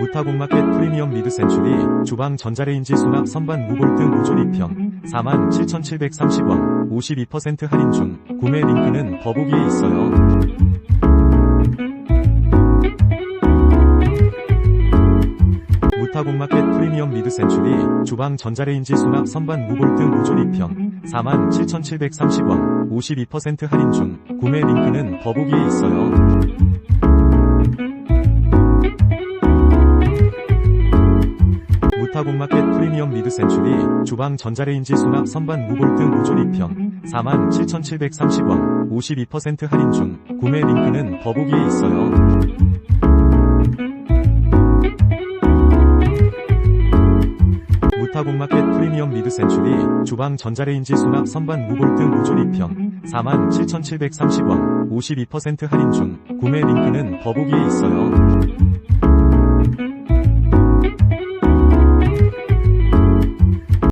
무타공마켓 프리미엄 미드센츄리 주방 전자레인지 수납 선반 무볼트 무조립형 47,730원 52% 할인 중. 구매 링크는 더보기에 있어요. 무타공마켓 프리미엄 미드센츄리 주방 전자레인지 수납 선반 무볼트 무조립형 47,730원 52% 할인 중. 구매 링크는 더보기에 있어요. 무타공마켓 프리미엄 미드센츄리 주방 전자레인지 수납 선반 무볼트 무조립형 47,730원 52% 할인 중. 구매 링크는 더보기에 있어요. 무타공마켓 프리미엄 미드센츄리 주방 전자레인지 수납 선반 무볼트 무조립형 47,730원 52% 할인 중. 구매 링크는 더보기에 있어요. 무타공마켓 프리미엄 미드센츄리 주방 전자레인지 수납 선반 무볼트 무조립형 47,730원 52% 할인 중. 구매 링크는 더보기에 있어요. 무타공마켓 프리미엄 미드센츄리 주방 전자레인지 수납 선반 무볼트 무조립형 47,730원 52% 할인 중. 구매 링크는 더보기에 있어요.